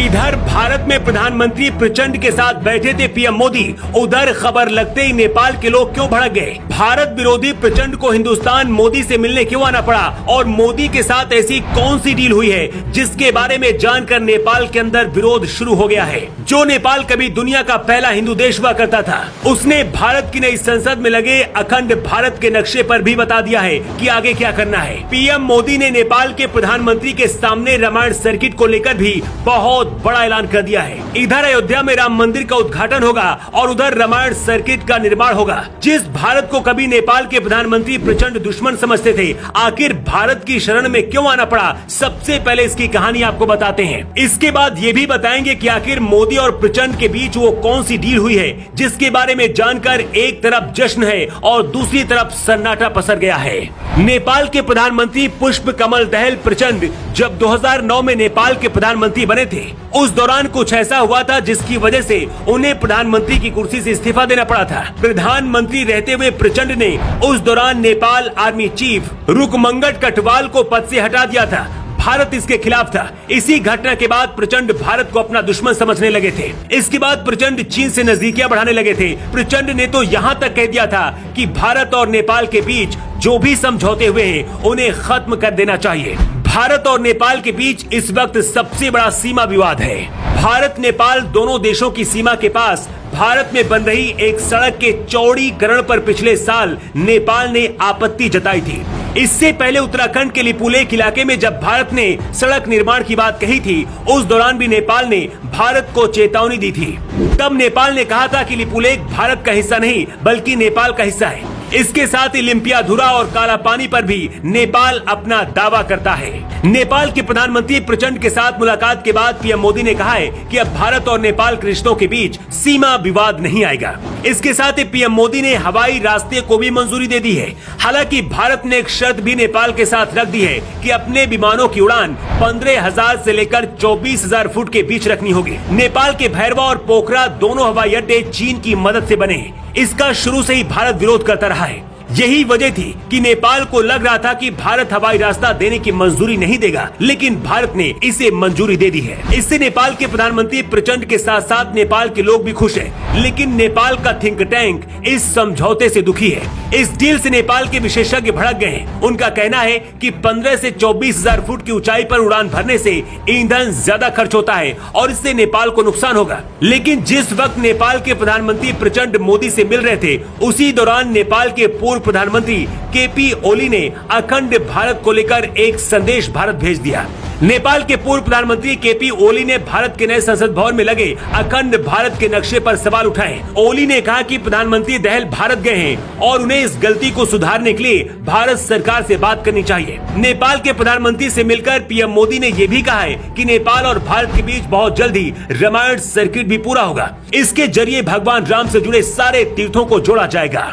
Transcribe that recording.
इधर भारत में प्रधानमंत्री प्रचंड के साथ बैठे थे पीएम मोदी, उधर खबर लगते ही नेपाल के लोग क्यों भड़क गए। भारत विरोधी प्रचंड को हिंदुस्तान मोदी से मिलने क्यों आना पड़ा और मोदी के साथ ऐसी कौन सी डील हुई है जिसके बारे में जानकर नेपाल के अंदर विरोध शुरू हो गया है। जो नेपाल कभी दुनिया का पहला हिंदू देश हुआ करता था, उसने भारत की नई संसद में लगे अखंड भारत के नक्शे पर भी बता दिया है कि आगे क्या करना है। पीएम मोदी ने नेपाल के प्रधानमंत्री के सामने रामायण सर्किट को लेकर भी बहुत बड़ा ऐलान कर दिया है। इधर अयोध्या में राम मंदिर का उद्घाटन होगा और उधर रामायण सर्किट का निर्माण होगा। जिस भारत को कभी नेपाल के प्रधानमंत्री प्रचंड दुश्मन समझते थे, आखिर भारत की शरण में क्यों आना पड़ा, सबसे पहले इसकी कहानी आपको बताते हैं। इसके बाद ये भी बताएंगे कि आखिर मोदी और प्रचंड के बीच वो कौन सी डील हुई है जिसके बारे में जानकर एक तरफ जश्न है और दूसरी तरफ सन्नाटा पसर गया है। नेपाल के प्रधानमंत्री पुष्प कमल दहल प्रचंड जब 2009 में नेपाल के प्रधानमंत्री बने थे, उस दौरान कुछ ऐसा हुआ था जिसकी वजह से उन्हें प्रधानमंत्री की कुर्सी से इस्तीफा देना पड़ा था। प्रधानमंत्री रहते हुए प्रचंड ने उस दौरान नेपाल आर्मी चीफ रुकमंगट कटवाल को पद से हटा दिया था। भारत इसके खिलाफ था। इसी घटना के बाद प्रचंड भारत को अपना दुश्मन समझने लगे थे। इसके बाद प्रचंड चीन से नजदीकियां बढ़ाने लगे थे। प्रचंड ने तो यहाँ तक कह दिया था कि भारत और नेपाल के बीच जो भी समझौते हुए हैं उन्हें खत्म कर देना चाहिए। भारत और नेपाल के बीच इस वक्त सबसे बड़ा सीमा विवाद है। भारत नेपाल दोनों देशों की सीमा के पास भारत में बन रही एक सड़क के चौड़ीकरण पर पिछले साल नेपाल ने आपत्ति जताई थी। इससे पहले उत्तराखंड के लिपुलेख इलाके में जब भारत ने सड़क निर्माण की बात कही थी, उस दौरान भी नेपाल ने भारत को चेतावनी दी थी। तब नेपाल ने कहा था कि लिपुलेख भारत का हिस्सा नहीं बल्कि नेपाल का हिस्सा है। इसके साथ ही लिम्पियाधुरा और काला पानी पर भी नेपाल अपना दावा करता है। नेपाल के प्रधानमंत्री प्रचंड के साथ मुलाकात के बाद पीएम मोदी ने कहा है कि अब भारत और नेपाल के रिश्तों के बीच सीमा विवाद नहीं आएगा। इसके साथ ही पीएम मोदी ने हवाई रास्ते को भी मंजूरी दे दी है। हालांकि भारत ने एक शर्त भी नेपाल के साथ रख दी है कि अपने विमानों की उड़ान 15,000 से लेकर 24,000 फुट के बीच रखनी होगी। नेपाल के भैरवा और पोखरा दोनों हवाई अड्डे चीन की मदद से बने हैं। इसका शुरू से ही भारत विरोध करता रहा है। यही वजह थी कि नेपाल को लग रहा था कि भारत हवाई रास्ता देने की मंजूरी नहीं देगा, लेकिन भारत ने इसे मंजूरी दे दी है। इससे नेपाल के प्रधानमंत्री प्रचंड के साथ साथ नेपाल के लोग भी खुश हैं। लेकिन नेपाल का थिंक टैंक इस समझौते से दुखी है। इस डील से नेपाल के विशेषज्ञ भड़क गए हैं। उनका कहना है कि 15 से 24,000 फुट की ऊंचाई पर उड़ान भरने से ईंधन ज्यादा खर्च होता है और इससे नेपाल को नुकसान होगा। लेकिन जिस वक्त नेपाल के प्रधानमंत्री प्रचंड मोदी से मिल रहे थे, उसी दौरान नेपाल के पूर्व प्रधानमंत्री केपी ओली ने अखंड भारत को लेकर एक संदेश भारत भेज दिया। नेपाल के पूर्व प्रधानमंत्री केपी ओली ने भारत के नए संसद भवन में लगे अखंड भारत के नक्शे पर सवाल उठाए। ओली ने कहा कि प्रधानमंत्री दहल भारत गए हैं और उन्हें इस गलती को सुधारने के लिए भारत सरकार से बात करनी चाहिए। नेपाल के प्रधानमंत्री से मिलकर पीएम मोदी ने ये भी कहा है कि नेपाल और भारत के बीच बहुत जल्द ही रामायण सर्किट भी पूरा होगा। इसके जरिए भगवान राम से जुड़े सारे तीर्थों को जोड़ा जाएगा।